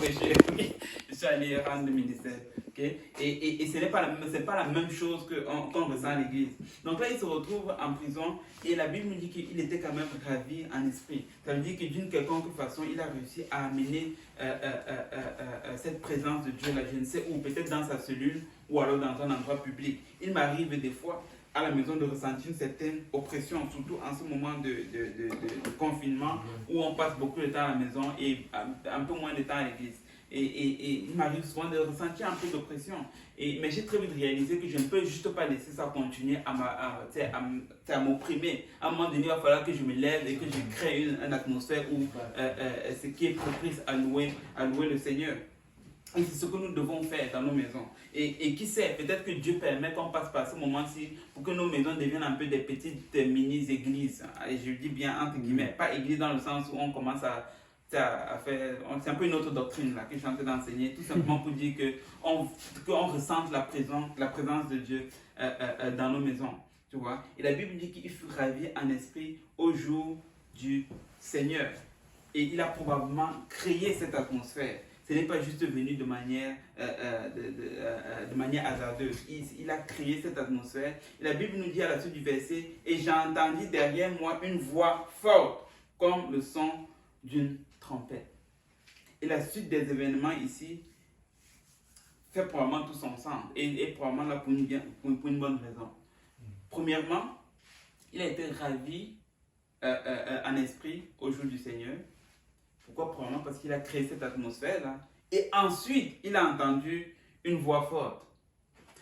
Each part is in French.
prêcher. Je suis allé rendre le ministère. Okay? Et ce n'est pas, la même chose qu'on ressent à l'église. Donc là, il se retrouve en prison et la Bible nous dit qu'il était quand même ravi en esprit. Ça veut dire que d'une quelconque façon, il a réussi à amener cette présence de Dieu là, je ne sais où, peut-être dans sa cellule ou alors dans un endroit public. Il m'arrive des fois à la maison de ressentir une certaine oppression, surtout en ce moment de confinement où on passe beaucoup de temps à la maison et un peu moins de temps à l'église. Et il m'arrive souvent de ressentir un peu d'oppression. Mais j'ai très vite réalisé que je ne peux juste pas laisser ça continuer à m'opprimer. À un moment donné, il va falloir que je me lève et que je crée une atmosphère où ce qui est propice à louer le Seigneur. Et c'est ce que nous devons faire dans nos maisons. Et qui sait, peut-être que Dieu permet qu'on passe par ce moment-ci pour que nos maisons deviennent un peu des petites mini-églises. Et je dis bien entre guillemets, pas église dans le sens où on commence à faire... C'est un peu une autre doctrine là, que je suis en train d'enseigner, tout simplement pour dire qu'on ressente la présence de Dieu dans nos maisons. Tu vois? Et la Bible dit qu'il fut ravi en esprit au jour du Seigneur. Et il a probablement créé cette atmosphère. Ce n'est pas juste venu de manière hasardeuse. Il a créé cette atmosphère. Et la Bible nous dit à la suite du verset, « Et j'ai entendu derrière moi une voix forte, comme le son d'une trompette. » Et la suite des événements ici fait probablement tout son sens. Et probablement là pour une bonne raison. Premièrement, il a été ravi en esprit au jour du Seigneur. Pourquoi? Probablement parce qu'il a créé cette atmosphère-là. Et ensuite, il a entendu une voix forte.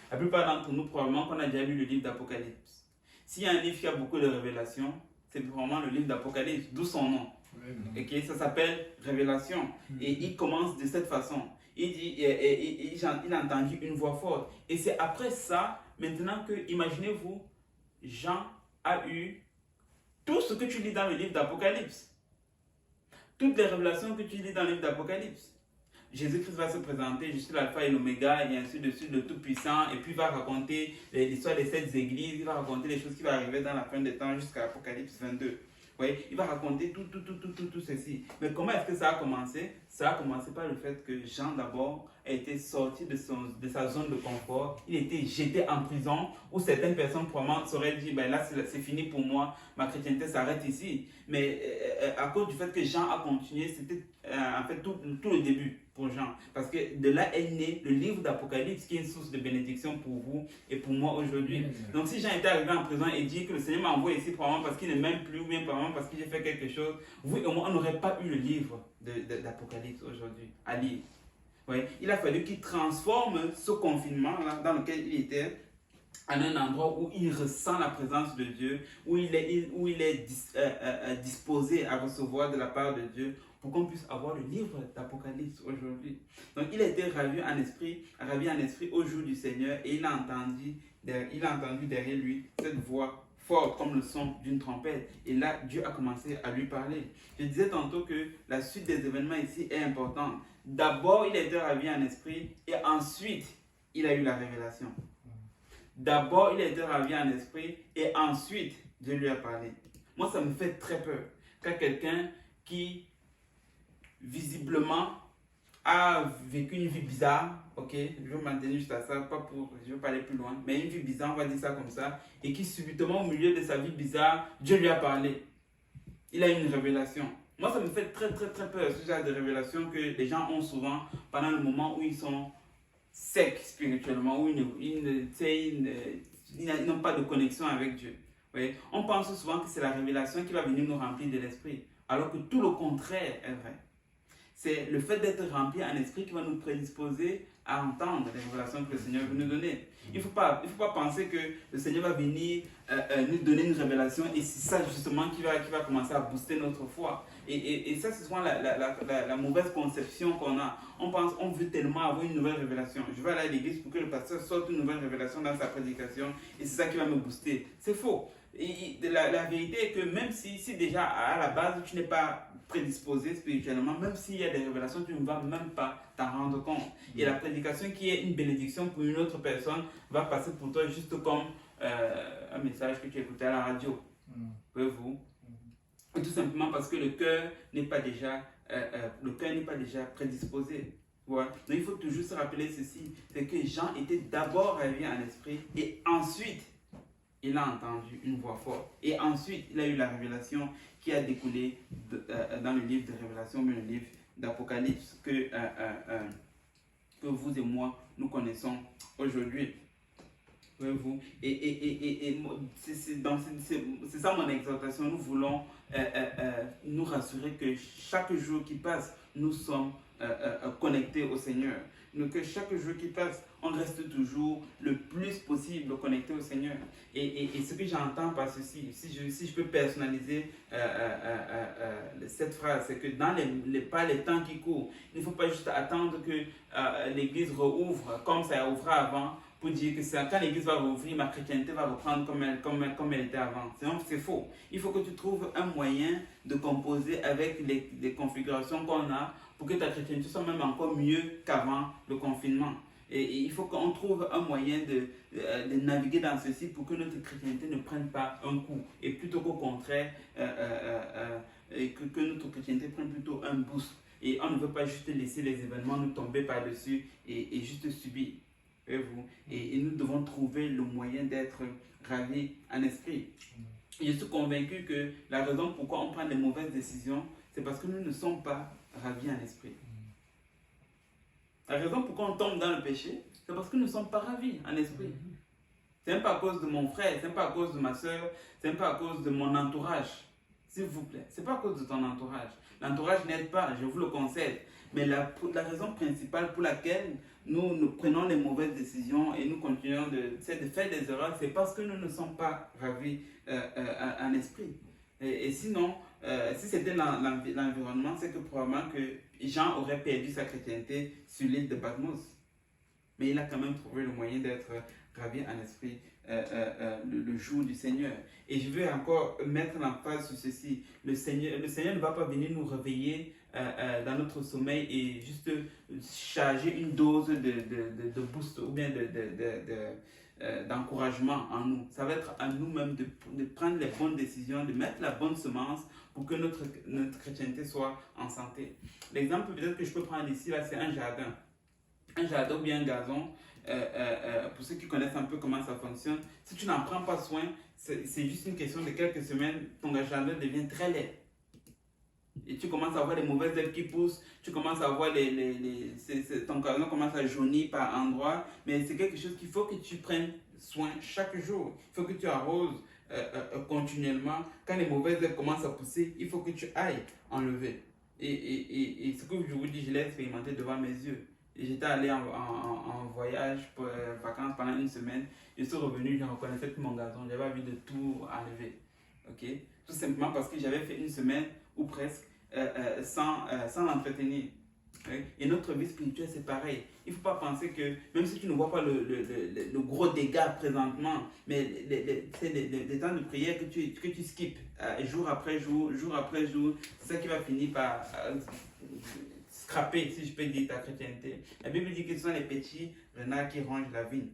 La plupart d'entre nous, probablement, qu'on a déjà lu le livre d'Apocalypse. S'il y a un livre qui a beaucoup de révélations, c'est probablement le livre d'Apocalypse, d'où son nom. Okay? Ça s'appelle Révélation. Et il commence de cette façon. Il dit, il a entendu une voix forte. Et c'est après ça, maintenant que, imaginez-vous, Jean a eu tout ce que tu lis dans le livre d'Apocalypse. Toutes les révélations que tu lis dans le livre d'Apocalypse. Jésus-Christ va se présenter, je suis l'alpha et l'oméga, et ainsi de suite, le tout-puissant, et puis il va raconter l'histoire des 7 églises, il va raconter les choses qui vont arriver dans la fin des temps jusqu'à Apocalypse 22. Oui, il va raconter tout ceci. Mais comment est-ce que ça a commencé? Ça a commencé par le fait que Jean d'abord a été sorti de sa zone de confort. Il a été jeté en prison où certaines personnes probablement s'auraient dit, ben là c'est fini pour moi, ma chrétienté s'arrête ici. Mais à cause du fait que Jean a continué, c'était en fait tout le début pour Jean. Parce que de là est né le livre d'Apocalypse qui est une source de bénédiction pour vous et pour moi aujourd'hui. Donc si Jean était arrivé en prison et dit que le Seigneur m'a envoyé ici probablement parce qu'il ne m'aime plus ou bien probablement parce que j'ai fait quelque chose, vous et moi on n'aurait pas eu le livre d'Apocalypse aujourd'hui à lire. Ouais. Il a fallu qu'il transforme ce confinement-là dans lequel il était en un endroit où il ressent la présence de Dieu, où il est disposé à recevoir de la part de Dieu pour qu'on puisse avoir le livre d'Apocalypse aujourd'hui. Donc il a été ravi en esprit au jour du Seigneur et il a entendu derrière lui cette voix forte comme le son d'une trompette. Et là, Dieu a commencé à lui parler. Je disais tantôt que la suite des événements ici est importante. D'abord, il a été ravi en esprit et ensuite, il a eu la révélation. D'abord, il a été ravi en esprit et ensuite, Dieu lui a parlé. Moi, ça me fait très peur quand quelqu'un qui, visiblement, a vécu une vie bizarre, ok, je vais m'en tenir juste à ça, je ne vais pas aller plus loin, mais une vie bizarre, on va dire ça comme ça, et qui subitement, au milieu de sa vie bizarre, Dieu lui a parlé. Il a eu une révélation. Moi, ça me fait très peur, ce genre de révélation que les gens ont souvent pendant le moment où ils sont secs spirituellement, où ils n'ont pas de connexion avec Dieu. Oui? On pense souvent que c'est la révélation qui va venir nous remplir de l'esprit, alors que tout le contraire est vrai. C'est le fait d'être rempli en esprit qui va nous prédisposer à entendre les révélations que le Seigneur veut nous donner. Il ne faut pas penser que le Seigneur va venir nous donner une révélation et c'est ça justement qui va commencer à booster notre foi. Et ça, c'est souvent la mauvaise conception qu'on a. On veut tellement avoir une nouvelle révélation. Je vais aller à l'église pour que le pasteur sorte une nouvelle révélation dans sa prédication et c'est ça qui va me booster. C'est faux. Et la vérité est que même si déjà à la base tu n'es pas prédisposé spirituellement, même s'il y a des révélations, tu ne vas même pas t'en rendre compte. Et la prédication qui est une bénédiction pour une autre personne va passer pour toi juste comme un message que tu écoutais à la radio. Voyez-vous? Et tout simplement parce que le cœur n'est pas déjà le cœur n'est pas déjà prédisposé. Voilà. Donc il faut toujours se rappeler ceci, c'est que Jean était d'abord ravi en esprit et ensuite il a entendu une voix forte. Et ensuite il a eu la révélation qui a découlé dans le livre de Révélation, mais le livre d'Apocalypse que vous et moi nous connaissons aujourd'hui. Vous. Et c'est ça mon exhortation. Nous voulons nous rassurer que chaque jour qui passe, nous sommes connectés au Seigneur. Donc que chaque jour qui passe, on reste toujours le plus possible connecté au Seigneur. Et ce que j'entends par ceci, si je peux personnaliser cette phrase, c'est que dans les temps qui courent, il ne faut pas juste attendre que l'Église rouvre comme ça ouvrait avant, pour dire que quand l'Église va rouvrir, ma chrétienté va reprendre comme elle était avant. C'est faux. Il faut que tu trouves un moyen de composer avec les configurations qu'on a pour que ta chrétienté soit même encore mieux qu'avant le confinement. Et il faut qu'on trouve un moyen de naviguer dans ceci pour que notre chrétienté ne prenne pas un coup. Et plutôt qu'au contraire, que notre chrétienté prenne plutôt un boost. Et on ne veut pas juste laisser les événements nous tomber par-dessus et juste subir. Et nous devons trouver le moyen d'être ravis en esprit. Je suis convaincu que la raison pourquoi on prend des mauvaises décisions, c'est parce que nous ne sommes pas ravis en esprit. La raison pourquoi on tombe dans le péché, c'est parce que nous ne sommes pas ravis en esprit. Ce n'est pas à cause de mon frère, ce n'est pas à cause de ma soeur, ce n'est pas à cause de mon entourage. S'il vous plaît, ce n'est pas à cause de ton entourage. L'entourage n'aide pas, je vous le concède. Mais la raison principale pour laquelle nous prenons les mauvaises décisions et nous continuons de faire des erreurs, c'est parce que nous ne sommes pas ravis en esprit. Et sinon, si c'était l'environnement, c'est que probablement que Jean aurait perdu sa chrétienté sur l'île de Patmos. Mais il a quand même trouvé le moyen d'être ravi en esprit le jour du Seigneur. Et je veux encore mettre l'emphase sur ceci. Le Seigneur ne va pas venir nous réveiller dans notre sommeil et juste charger une dose de boost ou bien d'encouragement en nous. Ça va être à nous-mêmes de prendre les bonnes décisions, de mettre la bonne semence pour que notre chrétienté soit en santé. L'exemple peut-être que je peux prendre ici, là, c'est un jardin. Un jardin ou bien un gazon, pour ceux qui connaissent un peu comment ça fonctionne, si tu n'en prends pas soin, c'est juste une question de quelques semaines, ton jardin devient très laid. Et tu commences à avoir des mauvaises herbes qui poussent, tu commences à voir ton gazon commence à jaunir par endroits, mais c'est quelque chose qu'il faut que tu prennes soin chaque jour. Il faut que tu arroses continuellement. Quand les mauvaises herbes commencent à pousser, il faut que tu ailles enlever. Et ce que je vous dis, je l'ai expérimenté devant mes yeux. J'étais allé en voyage pour vacances pendant une semaine. Je suis revenu, je reconnaissais plus mon gazon. J'avais envie de tout enlever. Okay? Tout simplement parce que j'avais fait une semaine ou presque sans l'entretenir. Okay? Et notre vie spirituelle, c'est pareil. Il ne faut pas penser que, même si tu ne vois pas le gros dégât présentement, mais c'est les temps de prière que tu skippes jour après jour, c'est ça qui va finir par scraper, si je peux dire, ta chrétienté. La Bible dit que ce sont les petits renards qui rongent la vigne.